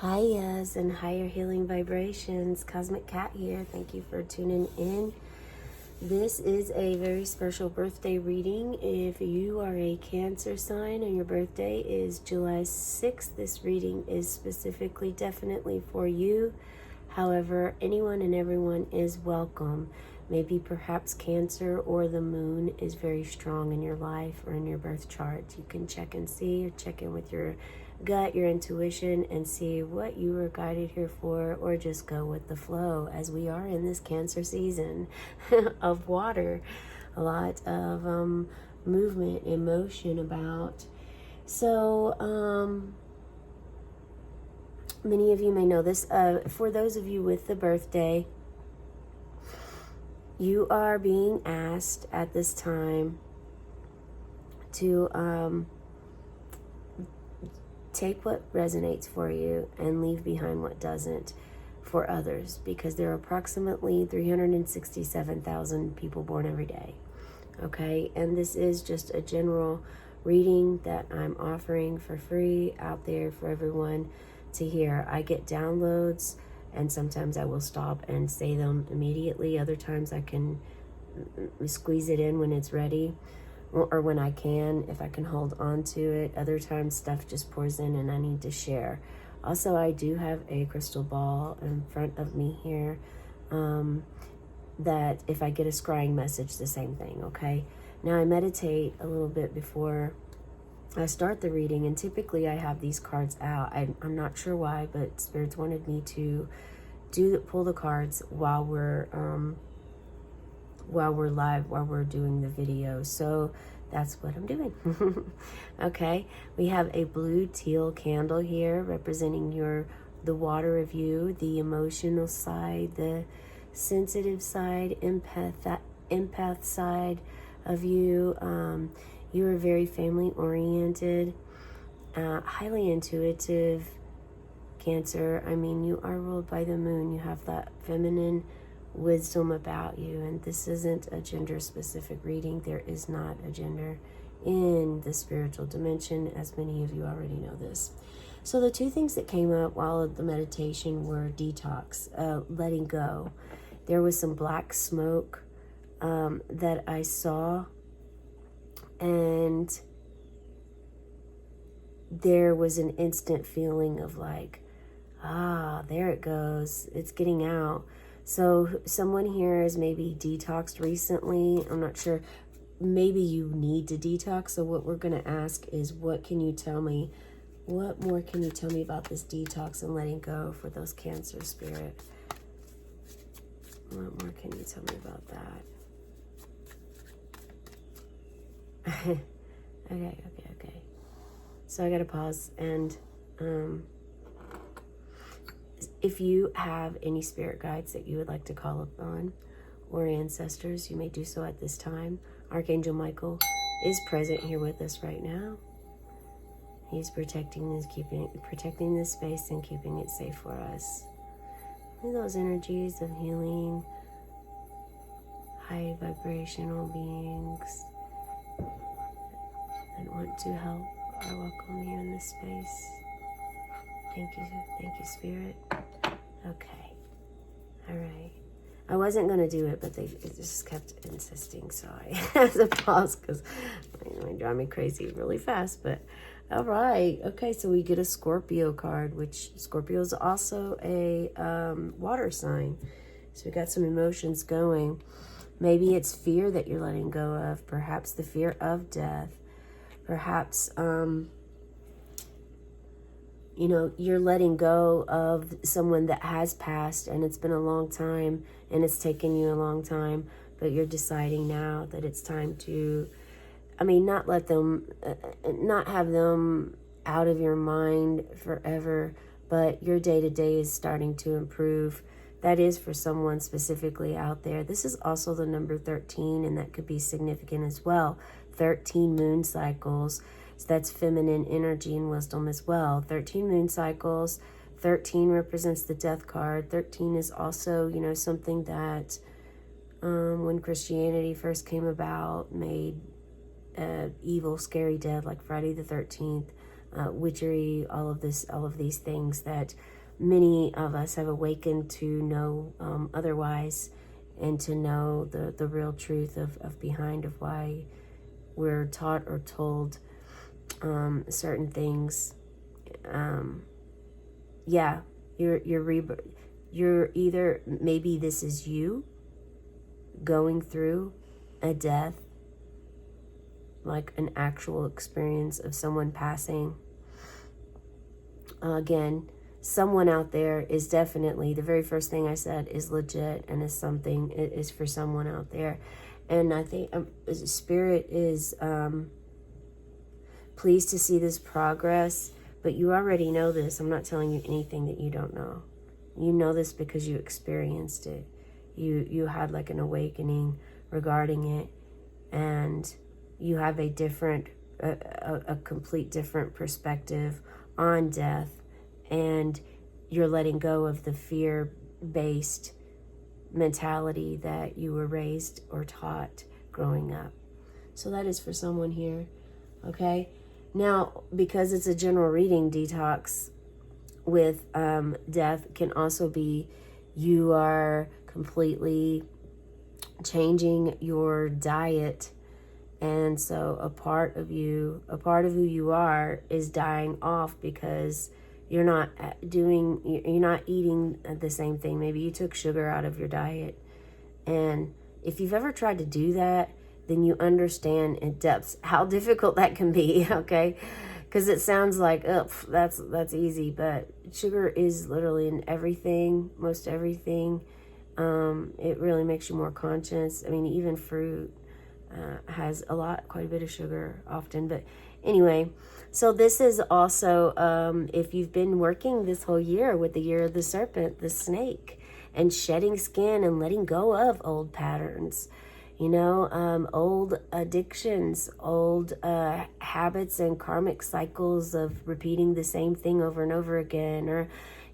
Highas and higher healing vibrations. Cosmic Cat here. Thank you for tuning in. This is a very special birthday reading. If you are a Cancer sign and your birthday is July 6th, this reading is specifically definitely for you. However, anyone and everyone is welcome. Maybe perhaps Cancer or the moon is very strong in your life or in your birth chart. You can check and see or check in with your gut, your intuition, and see what you were guided here for, or just go with the flow as we are in this Cancer season of water. A lot of movement, emotion about. So, many of you may know this. For those of you with the birthday, you are being asked at this time to take what resonates for you and leave behind what doesn't for others, because there are approximately 367,000 people born every day. Okay, and this is just a general reading that I'm offering for free out there for everyone to hear. I get downloads, and sometimes I will stop and say them immediately. Other times I can squeeze it in when it's ready, or when I can, if I can hold on to it. Other times stuff just pours in and I need to share. Also, I do have a crystal ball in front of me here, that if I get a scrying message, the same thing, okay? Now I meditate a little bit before I start the reading, and typically I have these cards out. I'm not sure why, but Spirits wanted me to pull the cards while we're live, while we're doing the video. So that's what I'm doing. Okay, we have a blue teal candle here representing the water of you, the emotional side, the sensitive side, empath side of you. You are very family oriented, highly intuitive Cancer. I mean, you are ruled by the moon. You have that feminine wisdom about you, and this isn't a gender specific reading. There is not a gender in the spiritual dimension, as many of you already know this. So the two things that came up while the meditation were detox, letting go. There was some black smoke that I saw, and there was an instant feeling of like, there it goes, it's getting out. So someone here has maybe detoxed recently. I'm not sure. Maybe you need to detox. So what we're going to ask is, what can you tell me? What more can you tell me about this detox and letting go for those Cancer spirit? What more can you tell me about that? Okay. So I got to pause, and if you have any spirit guides that you would like to call upon, or ancestors, you may do so at this time. Archangel Michael is present here with us right now. He's protecting this space and keeping it safe for us. And those energies of healing, high vibrational beings that want to help are welcome here in this space. Thank you, Spirit. Okay, all right. I wasn't going to do it, but they just kept insisting, so I had to pause because they drive me crazy really fast. But all right, okay, so we get a Scorpio card, which Scorpio is also a water sign. So we got some emotions going. Maybe it's fear that you're letting go of, perhaps the fear of death, perhaps you're letting go of someone that has passed, and it's been a long time, and it's taken you a long time, but you're deciding now that it's time to, not let them, not have them out of your mind forever, but your day-to-day is starting to improve. That is for someone specifically out there. This is also the number 13, and that could be significant as well. 13 moon cycles. So that's feminine energy and wisdom as well. 13 moon cycles. 13 represents the death card. 13 is also, something that when Christianity first came about, made evil, scary, dead, like Friday the 13th. witchery, all of these things that many of us have awakened to know otherwise, and to know the real truth of behind of why we're taught or told certain things. Yeah, you're either, maybe this is you going through a death, like an actual experience of someone passing. Again, someone out there is definitely, the very first thing I said is legit, and is something, it is for someone out there. And I think Spirit is pleased to see this progress, but you already know this. I'm not telling you anything that you don't know. You know this because you experienced it. You had like an awakening regarding it, and you have a different, a complete different perspective on death, and you're letting go of the fear-based mentality that you were raised or taught growing up. So that is for someone here, okay? Now, because it's a general reading, detox with death can also be you are completely changing your diet, and so a part of you, a part of who you are, is dying off because you're not eating the same thing. Maybe you took sugar out of your diet, and if you've ever tried to do that, then you understand in depth how difficult that can be, okay? Because it sounds like, oh, that's easy, but sugar is literally in everything, most everything. It really makes you more conscious. I mean, even fruit has quite a bit of sugar often. But anyway, so this is also, if you've been working this whole year with the year of the serpent, the snake, and shedding skin and letting go of old patterns, old addictions, old habits and karmic cycles of repeating the same thing over and over again, or,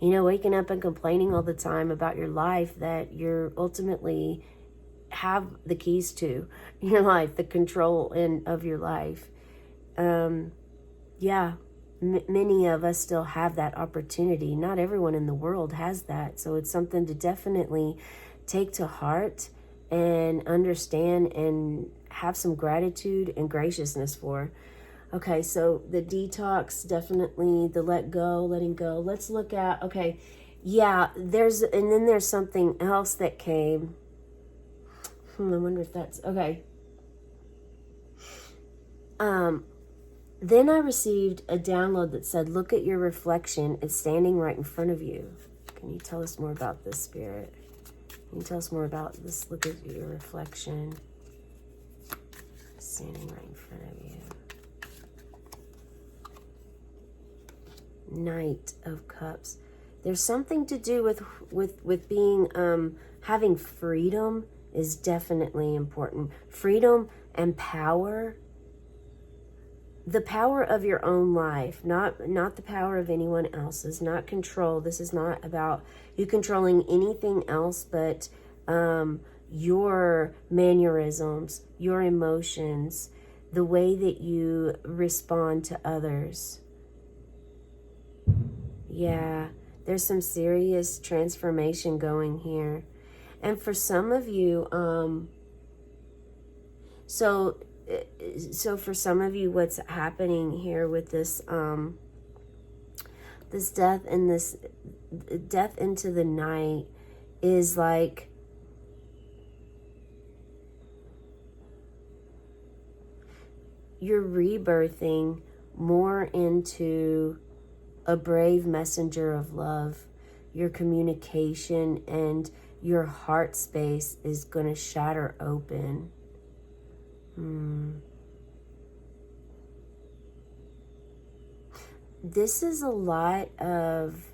waking up and complaining all the time about your life that you're ultimately have the keys to your life, the control of your life. Many of us still have that opportunity. Not everyone in the world has that. So it's something to definitely take to heart and understand and have some gratitude and graciousness for. Okay, so the detox, definitely the letting go. Let's look at, and then there's something else that came. I wonder if that's, okay. Then I received a download that said, look at your reflection. It's standing right in front of you. Can you tell us more about this, Spirit? Can you tell us more about this? Look at your reflection. Standing right in front of you. Knight of Cups. There's something to do with being, having freedom is definitely important. Freedom and power. The power of your own life, not the power of anyone else's, not control. This is not about you controlling anything else but your mannerisms, your emotions, the way that you respond to others. Yeah, there's some serious transformation going here. And for some of you, so for some of you, what's happening here with this, this death and this death into the night is like, you're rebirthing more into a brave messenger of love. Your communication and your heart space is going to shatter open. This is a lot of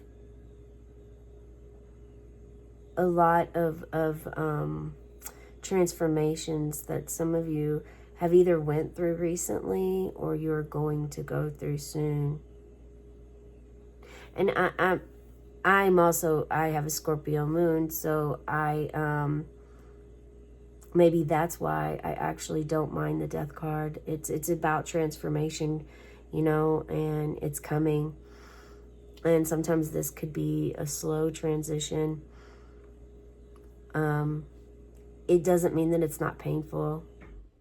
transformations that some of you have either went through recently or you're going to go through soon. And I'm also, I have a Scorpio moon, so maybe that's why I actually don't mind the death card. It's about transformation, you know, and it's coming. And sometimes this could be a slow transition. It doesn't mean that it's not painful.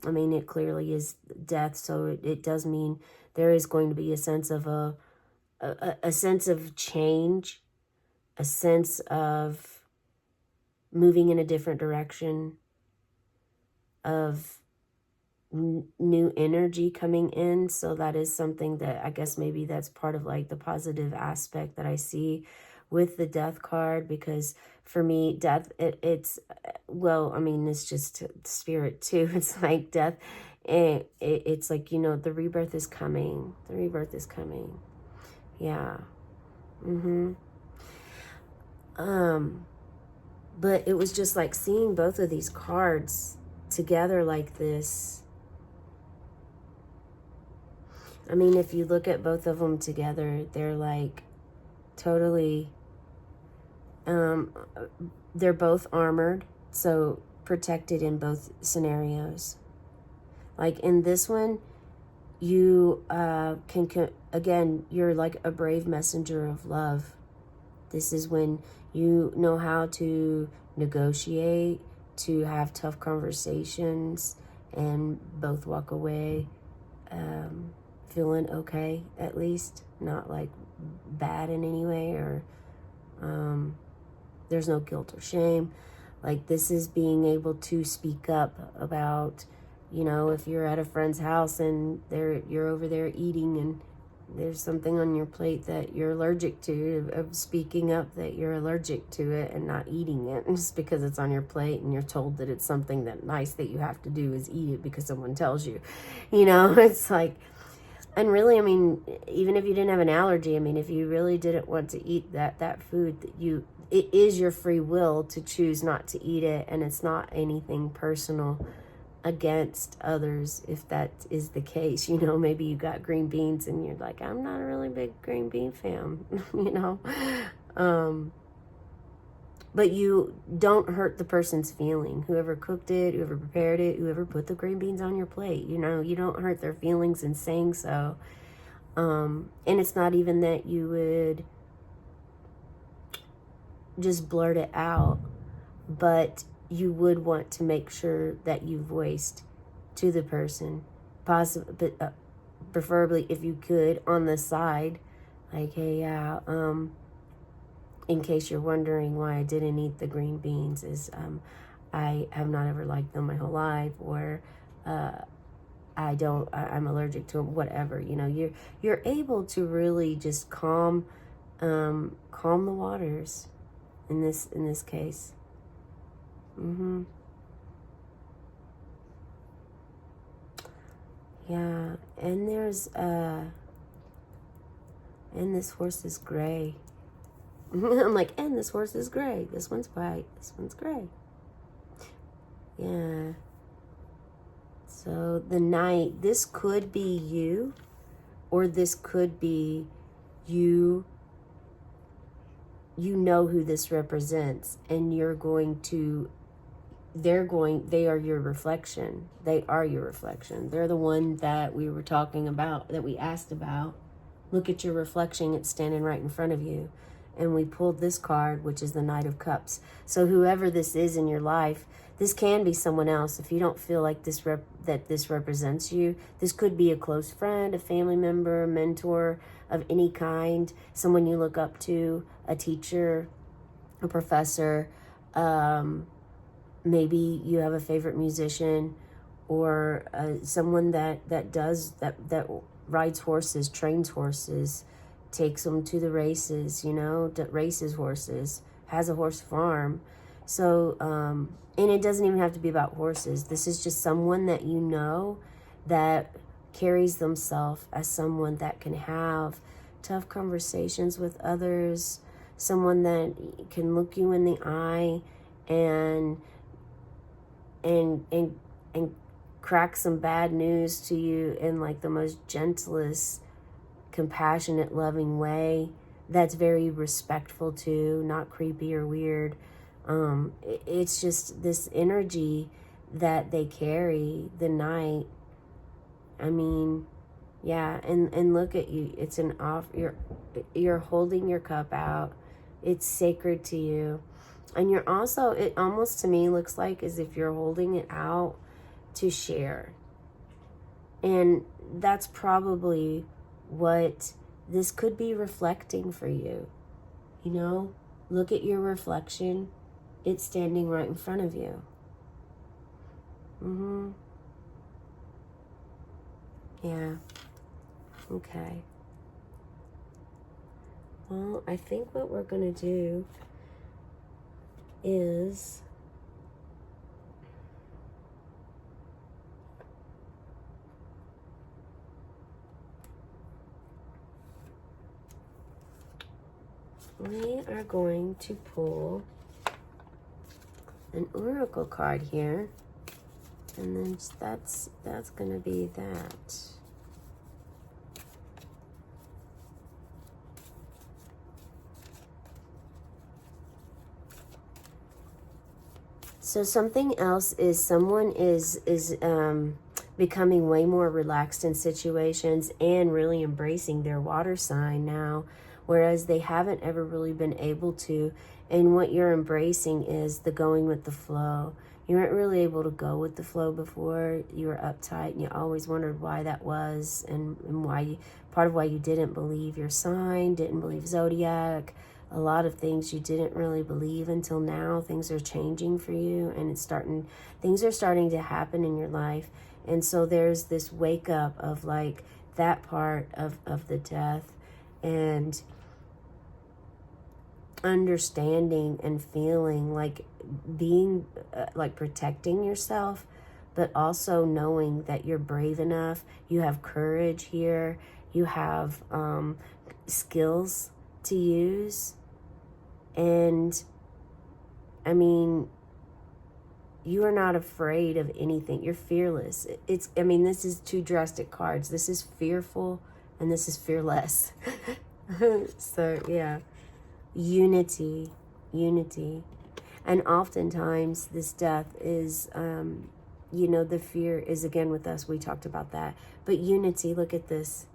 I mean, it clearly is death, so it does mean there is going to be a sense of a sense of change, a sense of moving in a different direction, of new energy coming in. So that is something that I guess maybe that's part of like the positive aspect that I see with the death card, because for me, death, it's, well, I mean, it's just spirit too. It's like death, and it's like, you know, the rebirth is coming. The rebirth is coming. Yeah. But it was just like seeing both of these cards together like this. I mean, if you look at both of them together, they're like totally, they're both armored, so protected in both scenarios. Like in this one, you again, you're like a brave messenger of love. This is when you know how to negotiate, to have tough conversations, and both walk away feeling okay, at least. Not like bad in any way, or there's no guilt or shame. Like this is being able to speak up about, you know, if you're at a friend's house and you're over there eating and there's something on your plate that you're allergic to, of speaking up that you're allergic to it and not eating it just because it's on your plate and you're told that it's something that nice that you have to do is eat it because someone tells you, you know. It's like, and really, I mean, even if you didn't have an allergy, I mean, if you really didn't want to eat that food, that it is your free will to choose not to eat it, and it's not anything personal against others if that is the case. You know, maybe you got green beans and you're like, I'm not a really big green bean fan, you know. But you don't hurt the person's feeling. Whoever cooked it, whoever prepared it, whoever put the green beans on your plate, you know, you don't hurt their feelings in saying so. And it's not even that you would just blurt it out, but you would want to make sure that you voiced to the person, preferably if you could on the side, like, hey, yeah, in case you're wondering why I didn't eat the green beans, is I have not ever liked them my whole life, or I'm allergic to them, whatever. You know, you're able to really just calm the waters in this case. Yeah, and there's and this horse is gray. I'm like, and this horse is gray. This one's white. This one's gray. Yeah. So the Knight, this could be you, or this could be you. You know who this represents, and they are your reflection. They are your reflection. They're the one that we were talking about, that we asked about. Look at your reflection. It's standing right in front of you. And we pulled this card, which is the Knight of Cups. So whoever this is in your life, this can be someone else. If you don't feel like this represents you, this could be a close friend, a family member, a mentor of any kind, someone you look up to, a teacher, a professor. Maybe you have a favorite musician, or someone that rides horses, trains horses, takes them to the races, you know, races horses, has a horse farm. So, and it doesn't even have to be about horses. This is just someone that you know that carries themselves as someone that can have tough conversations with others, someone that can look you in the eye and crack some bad news to you in like the most gentlest, compassionate, loving way that's very respectful too, not creepy or weird. It's just this energy that they carry, the Knight. I mean, Yeah, and look at you. It's an off. You're holding your cup out. It's sacred to you, and you're also. It almost to me looks like as if you're holding it out to share, and that's probably what this could be reflecting for you. You know, look at your reflection. It's standing right in front of you. Yeah. Okay. Well, I think what we're going to do is we are going to pull an oracle card here, and then that's going to be that. So something else is someone is becoming way more relaxed in situations and really embracing their water sign now, whereas they haven't ever really been able to. And what you're embracing is the going with the flow. You weren't really able to go with the flow before. You were uptight and you always wondered why that was, and why you, part of why you didn't believe your sign, didn't believe zodiac. A lot of things you didn't really believe until now. Things are changing for you, and things are starting to happen in your life. And so there's this wake up of like that part of the death, and understanding and feeling like being like protecting yourself, but also knowing that you're brave enough. You have courage here. You have skills to use. And I mean, you are not afraid of anything. You're fearless. I mean, this is two drastic cards. This is fearful and this is fearless. So yeah, unity. And oftentimes this death is, you know, the fear is again with us. We talked about that. But unity, look at this.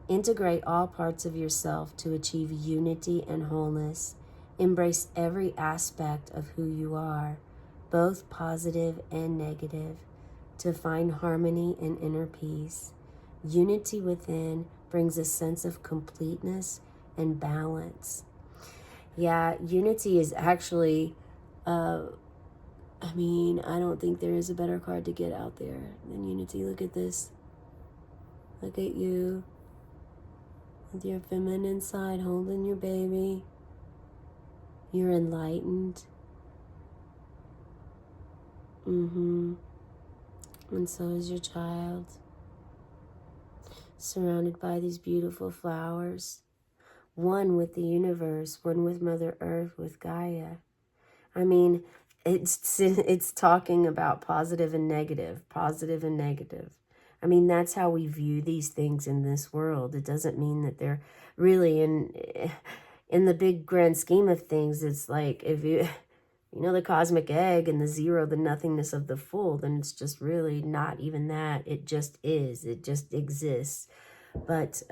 Integrate all parts of yourself to achieve unity and wholeness. Embrace every aspect of who you are, both positive and negative, to find harmony and inner peace. Unity within brings a sense of completeness and balance. Yeah, unity is actually, I mean, I don't think there is a better card to get out there than unity. Look at this. Look at you with your feminine side holding your baby. You're enlightened. And so is your child. Surrounded by these beautiful flowers. One with the universe, one with Mother Earth, with Gaia. I mean, it's talking about positive and negative, positive and negative. I mean, that's how we view these things in this world. It doesn't mean that they're really in the big grand scheme of things. It's like if you know, the cosmic egg and the zero, the nothingness of the full, then it's just really not even that. It just is. It just exists. But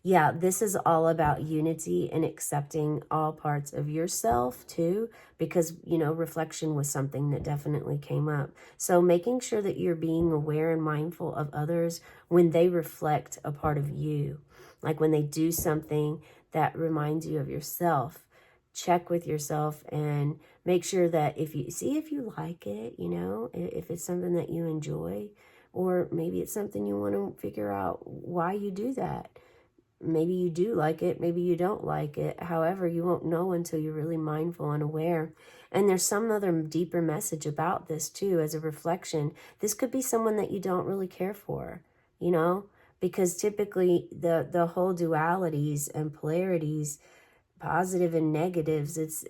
yeah, this is all about unity and accepting all parts of yourself too, because, you know, reflection was something that definitely came up. So making sure that you're being aware and mindful of others when they reflect a part of you, like when they do something that reminds you of yourself. Check with yourself and make sure that if you like it, you know, if it's something that you enjoy, or maybe it's something you want to figure out why you do that. Maybe you do like it, maybe you don't like it. However, you won't know until you're really mindful and aware. And there's some other deeper message about this too, as a reflection. This could be someone that you don't really care for, you know, because typically the whole dualities and polarities, positive and negatives, it's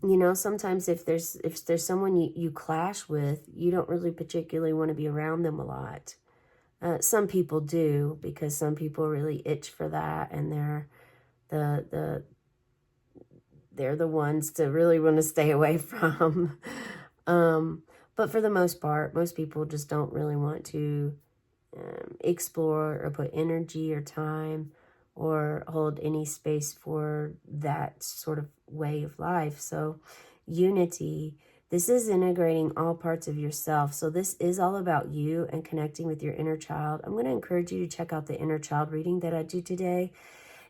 you know, sometimes if there's someone you clash with, you don't really particularly want to be around them a lot. Some people do, because some people really itch for that, and they're the ones to really want to stay away from. But for the most part, most people just don't really want to explore or put energy or time or hold any space for that sort of way of life. So unity, this is integrating all parts of yourself. So this is all about you and connecting with your inner child. I'm going to encourage you to check out the inner child reading that I do today.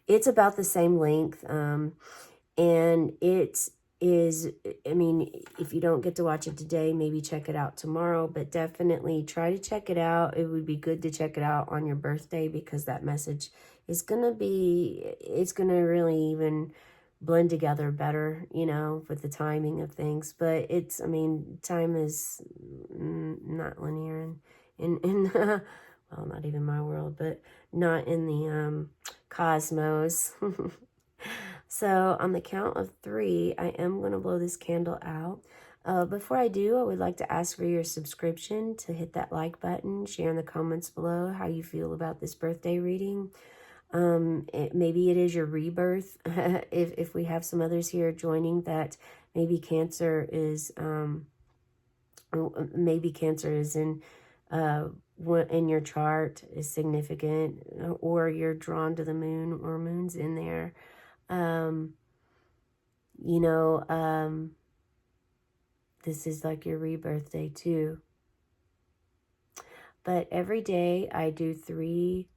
It's about the same length. And it is, I mean, if you don't get to watch it today, maybe check it out tomorrow, but definitely try to check it out. It would be good to check it out on your birthday, because that message is going to be, it's going to really even blend together better, you know, with the timing of things. But it's, I mean, time is not linear in well, not even my world, but not in the cosmos. So on the count of 3, I am going to blow this candle out. Before I do, I would like to ask for your subscription, to hit that like button, share in the comments below how you feel about this birthday reading. Maybe it is your rebirth. if we have some others here joining that maybe Cancer is in your chart, is significant, or you're drawn to the moon, or moon's in there. You know, this is like your rebirth day too. But every day I do three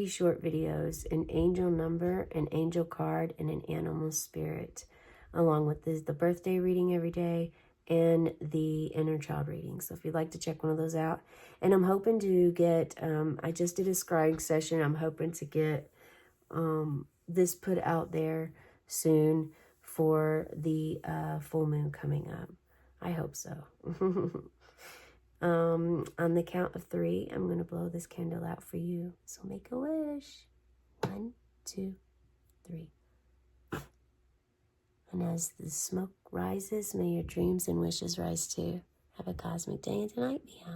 short videos: an angel number, an angel card, and an animal spirit, along with the birthday reading every day and the inner child reading. So if you'd like to check one of those out. And I'm hoping to get, I just did a scribing session. I'm hoping to get this put out there soon for the full moon coming up. I hope so. On the count of 3, I'm going to blow this candle out for you. So make a wish. 1, 2, 3. And as the smoke rises, may your dreams and wishes rise too. Have a cosmic day and tonight, meow.